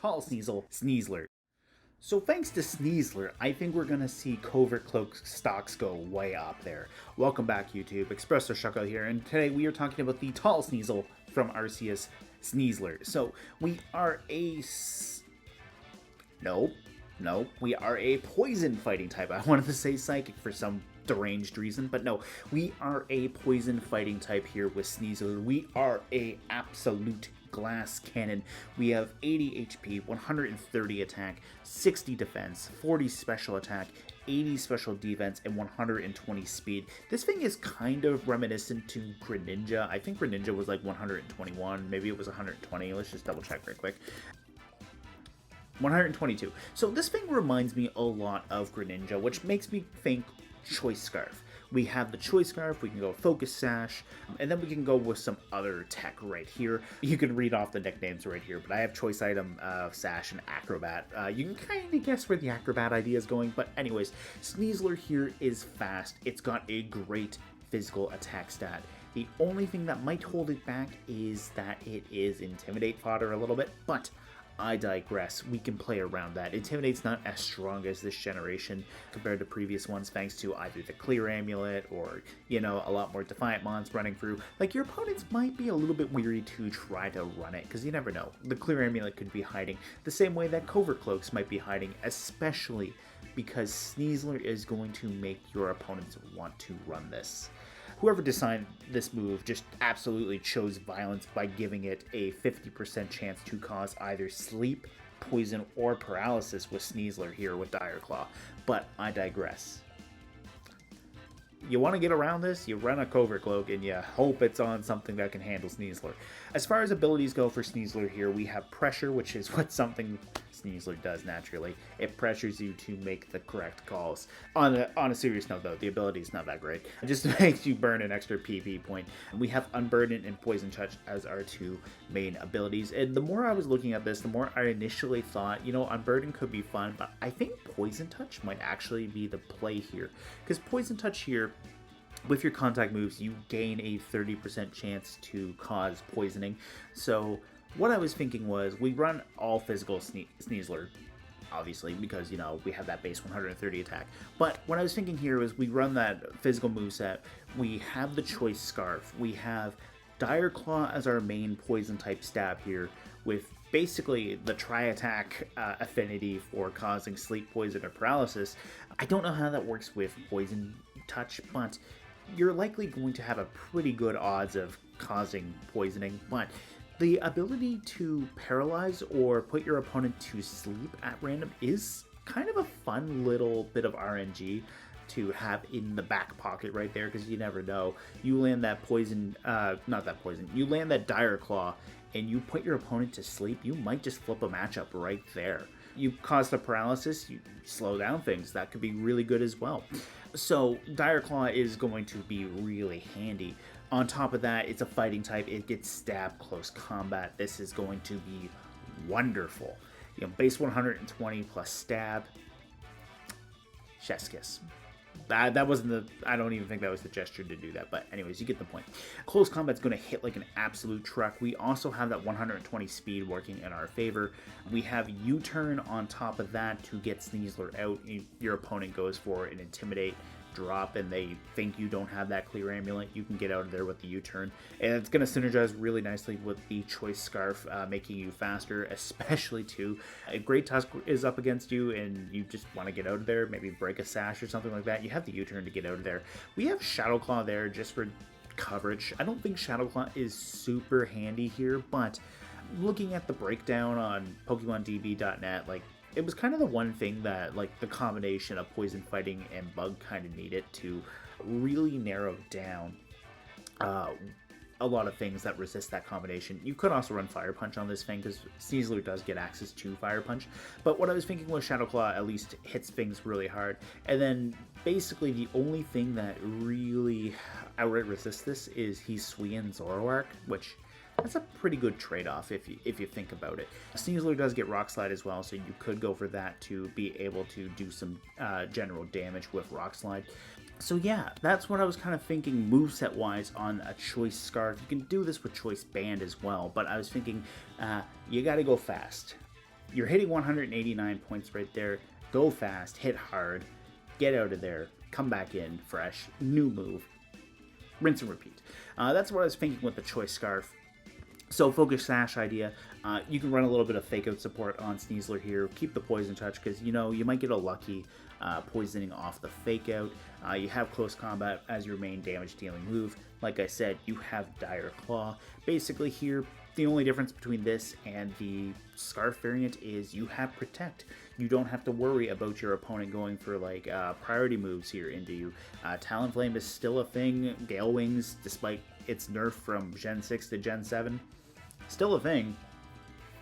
Tall Sneasler. So thanks to Sneasler, I think we're going to see Covert Cloak stocks go way up there. Welcome back, YouTube. Espresso Shucko here, and today we are talking about the Tall Sneasel from Arceus Sneasler. So we are a... No, we are a poison fighting type. I wanted to say psychic for some deranged reason, but no, we are a poison fighting type here with Sneasler. We are a absolute glass cannon. We have 80 HP, 130 attack, 60 defense, 40 special attack, 80 special defense, and 120 speed. This thing is kind of reminiscent to Greninja. I think Greninja was like 121, maybe it was 120. Let's just double check right quick. 122. So this thing reminds me a lot of Greninja, which makes me think Choice Scarf. We have the Choice Scarf, we can go Focus Sash, and then we can go with some other tech right here. You can read off the nicknames right here, but I have Choice Item, Sash, and Acrobat. You can kind of guess where the Acrobat idea is going, but anyways, Sneasler here is fast. It's got a great physical attack stat. The only thing that might hold it back is that it is Intimidate fodder a little bit, but I digress. We can play around that. Intimidate's not as strong as this generation compared to previous ones, thanks to either the Clear Amulet or, you know, a lot more Defiant Mons running through. Like, your opponents might be a little bit weary to try to run it, because you never know. The Clear Amulet could be hiding the same way that Covert Cloaks might be hiding, especially because Sneasler is going to make your opponents want to run this. Whoever designed this move just absolutely chose violence by giving it a 50% chance to cause either sleep, poison, or paralysis with Sneasler here with Dire Claw. But I digress. You want to get around this, you run a Covert Cloak, and you hope it's on something that can handle Sneasler. As far as abilities go for Sneasler here, we have Pressure, which is what something Sneasler does naturally. It pressures you to make the correct calls. On a serious note, though, the ability is not that great. It just makes you burn an extra PV point. We have Unburden and Poison Touch as our two main abilities. And the more I was looking at this, the more I initially thought, you know, Unburden could be fun, but I think Poison Touch might actually be the play here. Because Poison Touch here, with your contact moves, you gain a 30% chance to cause poisoning. So what I was thinking was, we run all physical Sneasler, obviously, because, you know, we have that base 130 attack. But what I was thinking here was, we run that physical moveset, we have the Choice Scarf, we have Dire Claw as our main poison type stab here, with basically the tri-attack affinity for causing sleep, poison, or paralysis. I don't know how that works with Poison Touch, but you're likely going to have a pretty good odds of causing poisoning. But the ability to paralyze or put your opponent to sleep at random is kind of a fun little bit of RNG to have in the back pocket right there, because you never know. You land that you land that Dire Claw and you put your opponent to sleep, you might just flip a matchup right there. You cause the paralysis, you slow down things. That could be really good as well. So Dire Claw is going to be really handy. On top of that, it's a fighting type. It gets stab close combat. This is going to be wonderful. You know, base 120 plus stab. Chef's kiss. That wasn't the... I don't even think that was the gesture to do that. But anyways, you get the point. Close combat's going to hit like an absolute truck. We also have that 120 speed working in our favor. We have U-turn on top of that to get Sneasler out. Your opponent goes for an Intimidate drop and they think you don't have that Clear Amulet. You can get out of there with the U-turn. And it's going to synergize really nicely with the Choice Scarf, making you faster, especially too. A Great Tusk is up against you and you just want to get out of there, maybe break a sash or something like that. You have the U-turn to get out of there. We have Shadow Claw there just for coverage. I don't think Shadow Claw is super handy here, but looking at the breakdown on PokemonDB.net, like, it was kind of the one thing that, like, the combination of poison fighting and bug kind of needed to really narrow down a lot of things that resist that combination. You could also run Fire Punch on this thing, because Sneasler does get access to Fire Punch. But what I was thinking was Shadow Claw at least hits things really hard. And then basically the only thing that really outright resists this is he's Suian Zoroark, which... that's a pretty good trade-off if you think about it. Sneasler does get Rock Slide as well, so you could go for that to be able to do some general damage with Rock Slide. So yeah, that's what I was kind of thinking moveset-wise on a Choice Scarf. You can do this with Choice Band as well, but I was thinking you gotta go fast. You're hitting 189 points right there. Go fast, hit hard, get out of there, come back in fresh, new move, rinse and repeat. That's what I was thinking with the Choice Scarf. So Focus Sash idea, you can run a little bit of Fake Out support on Sneasler here. Keep the Poison Touch because, you know, you might get a lucky poisoning off the Fake Out. You have Close Combat as your main damage dealing move. Like I said, you have Dire Claw. Basically here, the only difference between this and the Scarf variant is you have Protect. You don't have to worry about your opponent going for like priority moves here into you. Talonflame is still a thing. Gale Wings, despite its nerf from Gen 6 to Gen 7, still a thing.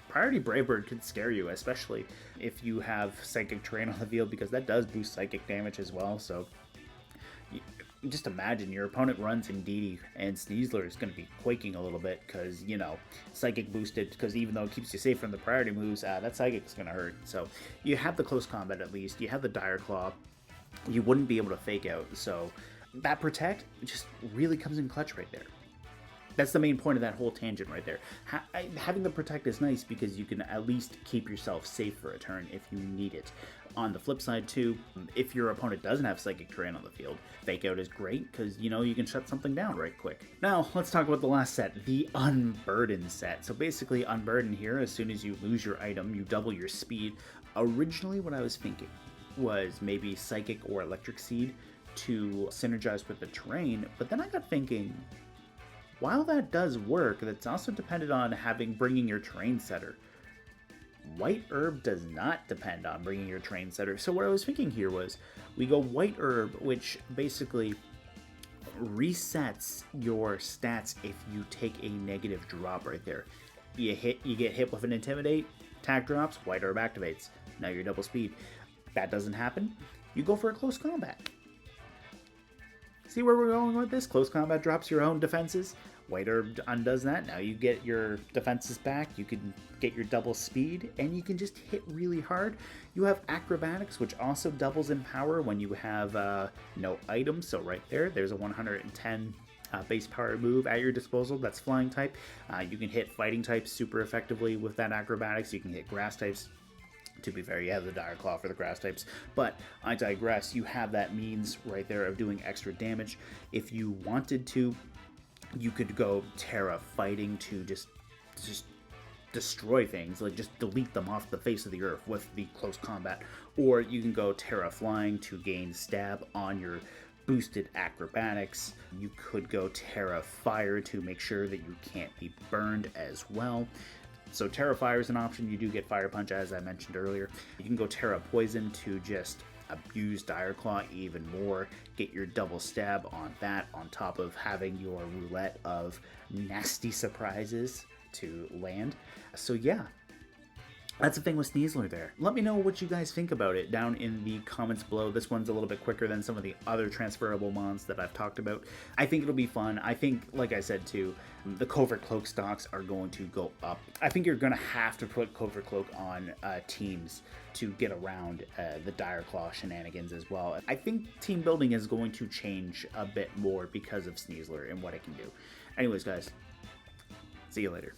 Priority Brave Bird could scare you, especially if you have Psychic Terrain on the field, because that does boost Psychic damage as well. So just imagine your opponent runs Indeedee and Sneasler is going to be quaking a little bit because, you know, Psychic boosted, because even though it keeps you safe from the priority moves, that Psychic is going to hurt. So you have the Close Combat at least. You have the Dire Claw. You wouldn't be able to Fake Out. So that Protect just really comes in clutch right there. That's the main point of that whole tangent right there. Having the Protect is nice because you can at least keep yourself safe for a turn if you need it. On the flip side too, if your opponent doesn't have Psychic Terrain on the field, Fake Out is great because, you know, you can shut something down right quick. Now, let's talk about the last set, the Unburden set. So basically, Unburden here, as soon as you lose your item, you double your speed. Originally, what I was thinking was maybe Psychic or Electric Seed to synergize with the terrain, but then I got thinking, while that does work, that's also dependent on bringing your terrain setter. White Herb does not depend on bringing your terrain setter. So what I was thinking here was we go White Herb, which basically resets your stats if you take a negative drop right there. You get hit with an Intimidate, attack drops, White Herb activates. Now you're double speed. That doesn't happen. You go for a Close Combat. See where we're going with this? Close Combat drops your own defenses. White Herb undoes that. Now you get your defenses back. You can get your double speed, and you can just hit really hard. You have Acrobatics, which also doubles in power when you have no items. So right there's a 110 base power move at your disposal that's flying type. You can hit fighting types super effectively with that Acrobatics. You can hit grass types. To be fair, you have the Dire Claw for the grass types, but I digress. You have that means right there of doing extra damage. If you wanted to, you could go Terra Fighting to just destroy things, like just delete them off the face of the earth with the Close Combat, or you can go Terra Flying to gain stab on your boosted Acrobatics. You could go Terra Fire to make sure that you can't be burned as well. So Terra Fire is an option. You do get Fire Punch, as I mentioned earlier. You can go Terra Poison to just abuse Dire Claw even more. Get your double stab on that, on top of having your roulette of nasty surprises to land. So yeah, that's the thing with Sneasler there. Let me know what you guys think about it down in the comments below. This one's a little bit quicker than some of the other transferable mons that I've talked about. I think it'll be fun. I think, like I said too, the Covert Cloak stocks are going to go up. I think you're going to have to put Covert Cloak on teams to get around the Dire Claw shenanigans as well. I think team building is going to change a bit more because of Sneasler and what it can do. Anyways, guys, see you later.